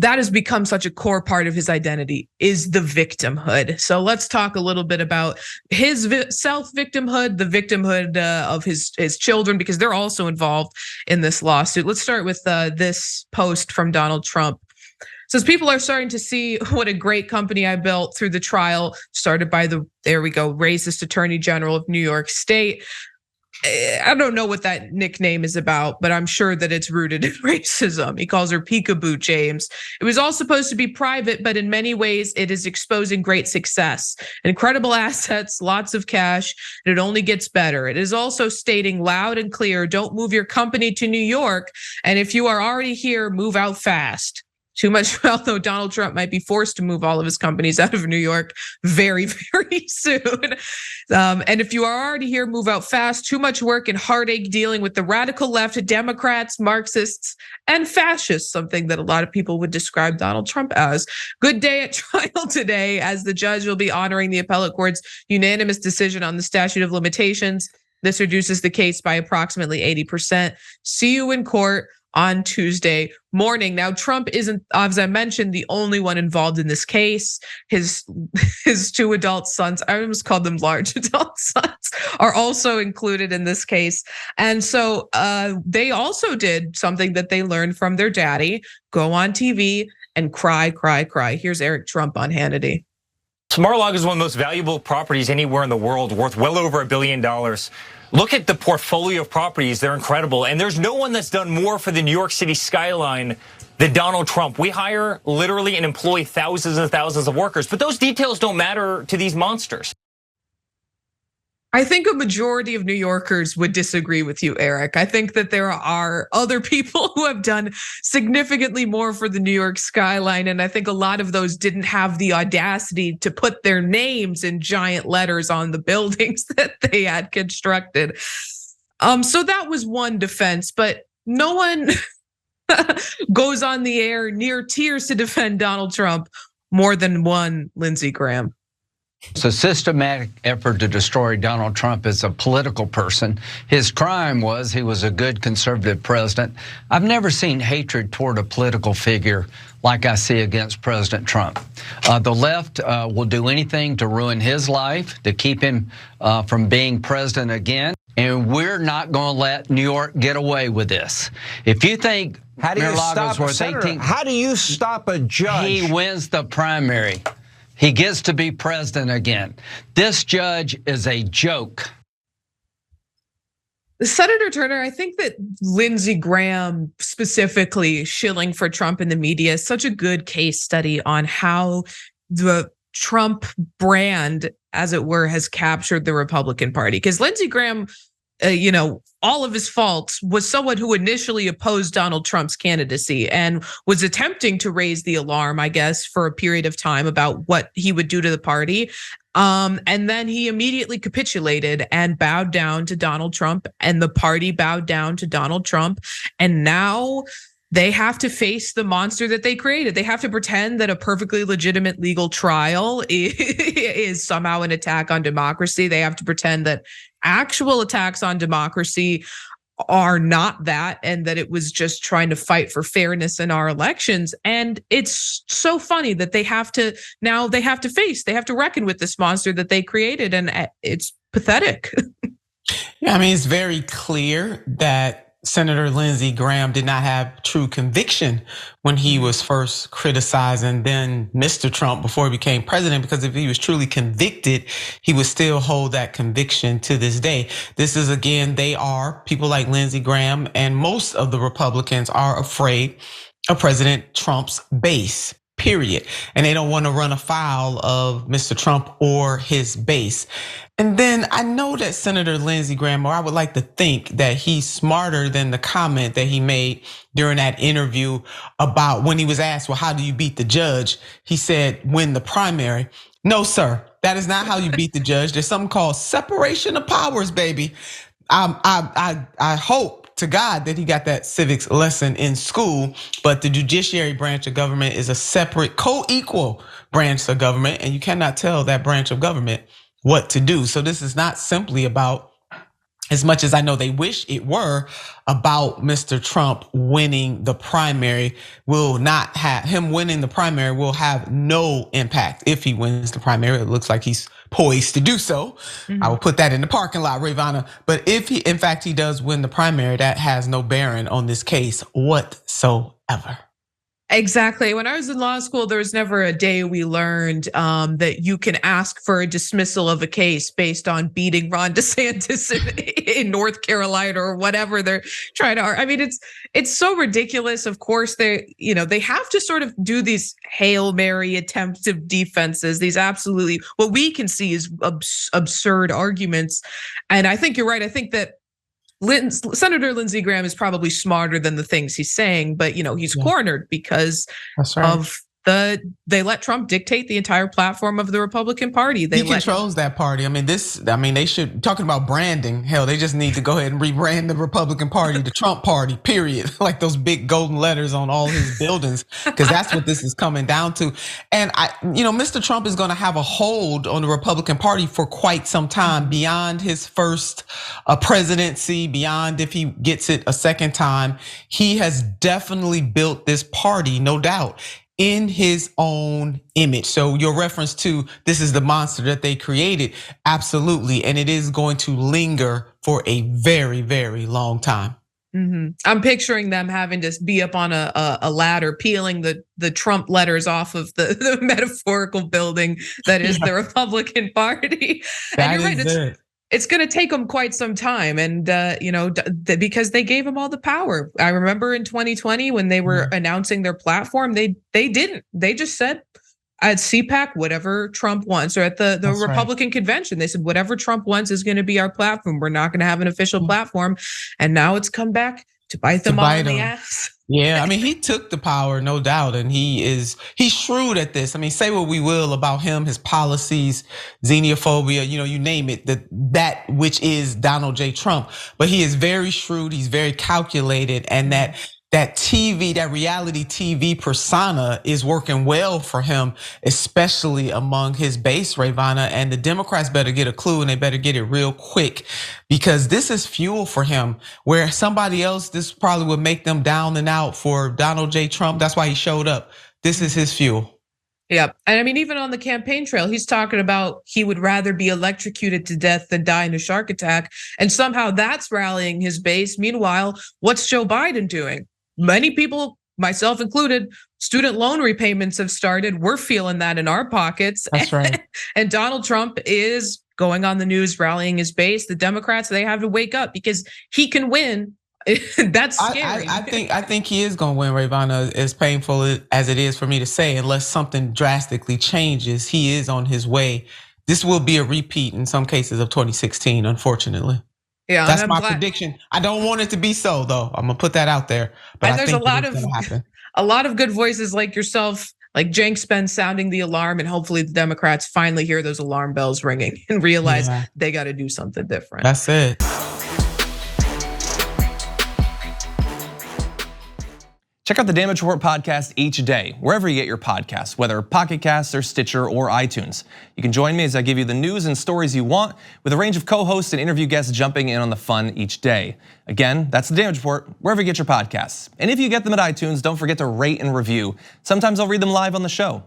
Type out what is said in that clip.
that has become such a core part of his identity, is the victimhood. So let's talk a little bit about his self-victimhood, the victimhood of his children, because they're also involved in this lawsuit. Let's start with this post from Donald Trump. It says, people are starting to see what a great company I built through the trial started by there we go, racist Attorney General of New York State. I don't know what that nickname is about, but I'm sure that it's rooted in racism. He calls her Peekaboo James. It was all supposed to be private, but in many ways it is exposing great success, incredible assets, lots of cash, and it only gets better. It is also stating loud and clear, don't move your company to New York. And if you are already here, move out fast. Too much, although Donald Trump might be forced to move all of his companies out of New York very, very soon. And if you are already here, move out fast. Too much work and heartache dealing with the radical left, Democrats, Marxists, and fascists, something that a lot of people would describe Donald Trump as. Good day at trial today, as the judge will be honoring the appellate court's unanimous decision on the statute of limitations. This reduces the case by approximately 80%. See you in court on Tuesday morning. Now, Trump isn't, as I mentioned, the only one involved in this case. His two adult sons, I almost called them large adult sons, are also included in this case. And so they also did something that they learned from their daddy, go on TV and cry, cry, cry. Here's Eric Trump on Hannity. Mar-a-Lago is one of the most valuable properties anywhere in the world, worth well over $1 billion. Look at the portfolio of properties, they're incredible. And there's no one that's done more for the New York City skyline than Donald Trump. We hire literally and employ thousands and thousands of workers, but those details don't matter to these monsters. I think a majority of New Yorkers would disagree with you, Eric. I think that there are other people who have done significantly more for the New York skyline. And I think a lot of those didn't have the audacity to put their names in giant letters on the buildings that they had constructed. So that was one defense, but no one goes on the air near tears to defend Donald Trump more than one Lindsey Graham. It's a systematic effort to destroy Donald Trump as a political person. His crime was he was a good conservative president. I've never seen hatred toward a political figure like I see against President Trump. The left will do anything to ruin his life, to keep him from being president again. And we're not going to let New York get away with this. If you think Mar-a-Lago's worth 18, how do you stop a judge? He wins the primary. He gets to be president again. This judge is a joke. Senator Turner, I think that Lindsey Graham specifically shilling for Trump in the media is such a good case study on how the Trump brand, as it were, has captured the Republican Party. Because Lindsey Graham, all of his faults, was someone who initially opposed Donald Trump's candidacy and was attempting to raise the alarm, I guess, for a period of time about what he would do to the party. And then he immediately capitulated and bowed down to Donald Trump, and the party bowed down to Donald Trump. And now they have to face the monster that they created. They have to pretend that a perfectly legitimate legal trial is somehow an attack on democracy. They have to pretend that actual attacks on democracy are not that, and that it was just trying to fight for fairness in our elections. And it's so funny that they have to reckon with this monster that they created, and it's pathetic. Yeah, I mean, it's very clear that Senator Lindsey Graham did not have true conviction when he was first criticizing then Mr. Trump before he became president, because if he was truly convicted, he would still hold that conviction to this day. This is, again, people like Lindsey Graham and most of the Republicans are afraid of President Trump's base. Period. And they don't want to run afoul of Mr. Trump or his base. And then I know that Senator Lindsey Graham, or I would like to think that he's smarter than the comment that he made during that interview about when he was asked, well, how do you beat the judge? He said, win the primary. No, sir, that is not how you beat the judge. There's something called separation of powers, baby. I hope to God that he got that civics lesson in school, but the judiciary branch of government is a separate, co-equal branch of government, and you cannot tell that branch of government what to do. So this is not simply about as much as I know they wish it were, about Mr. Trump winning the primary, will not have him winning the primary will have no impact if he wins the primary. It looks like he's poised to do so. I will put that in the parking lot, Rayyvana. But if he, in fact, he does win the primary, that has no bearing on this case whatsoever. Exactly. When I was in law school, there was never a day we learned that you can ask for a dismissal of a case based on beating Ron DeSantis in North Carolina or whatever they're trying to. I mean, it's so ridiculous. Of course, they have to sort of do these Hail Mary attempts of defenses. These absolutely what we can see is absurd arguments, and I think you're right. I think that Senator Lindsey Graham is probably smarter than the things he's saying, but he's cornered because of they let Trump dictate the entire platform of the Republican Party. He controls that party. I mean, they should, talking about branding, hell, they just need to go ahead and rebrand the Republican Party, the Trump Party, period. Like those big golden letters on all his buildings, because that's what this is coming down to. And Mr. Trump is gonna have a hold on the Republican Party for quite some time, beyond his first presidency, beyond if he gets it a second time. He has definitely built this party, no doubt, in his own image. So your reference to this is the monster that they created, absolutely. And it is going to linger for a very, very long time. I'm picturing them having to be up on a ladder, peeling the Trump letters off of the metaphorical building that is the Republican Party. And you're right, it's going to take them quite some time, and because they gave them all the power. I remember in 2020 when they were announcing their platform, they didn't. They just said at CPAC, whatever Trump wants, or at the Republican convention, they said whatever Trump wants is going to be our platform. We're not going to have an official platform, and now it's come back to bite them all in the ass. Yeah, I mean, he took the power, no doubt, and he's shrewd at this. I mean, say what we will about him, his policies, xenophobia, you name it, that which is Donald J. Trump. But he is very shrewd, he's very calculated, and that TV, that reality TV persona is working well for him, especially among his base, Rayyvana. And the Democrats better get a clue, and they better get it real quick, because this is fuel for him. Where somebody else, this probably would make them down and out for Donald J. Trump. That's why he showed up. This is his fuel. Yeah, and I mean, even on the campaign trail, he's talking about he would rather be electrocuted to death than die in a shark attack. And somehow that's rallying his base. Meanwhile, what's Joe Biden doing? Many people, myself included, student loan repayments have started. We're feeling that in our pockets. That's right. And Donald Trump is going on the news, rallying his base. The Democrats, they have to wake up because he can win. That's scary. I think he is going to win, Rayyvana. As painful as it is for me to say, unless something drastically changes, he is on his way. This will be a repeat in some cases of 2016, unfortunately. Yeah, that's my prediction. I don't want it to be so, though. I'm gonna put that out there. But and there's a lot of good voices like yourself, like Cenk Spence, sounding the alarm, and hopefully the Democrats finally hear those alarm bells ringing and realize they got to do something different. That's it. Check out the Damage Report podcast each day, wherever you get your podcasts, whether Pocket Casts or Stitcher or iTunes. You can join me as I give you the news and stories you want, with a range of co-hosts and interview guests jumping in on the fun each day. Again, that's the Damage Report, wherever you get your podcasts. And if you get them at iTunes, don't forget to rate and review. Sometimes I'll read them live on the show.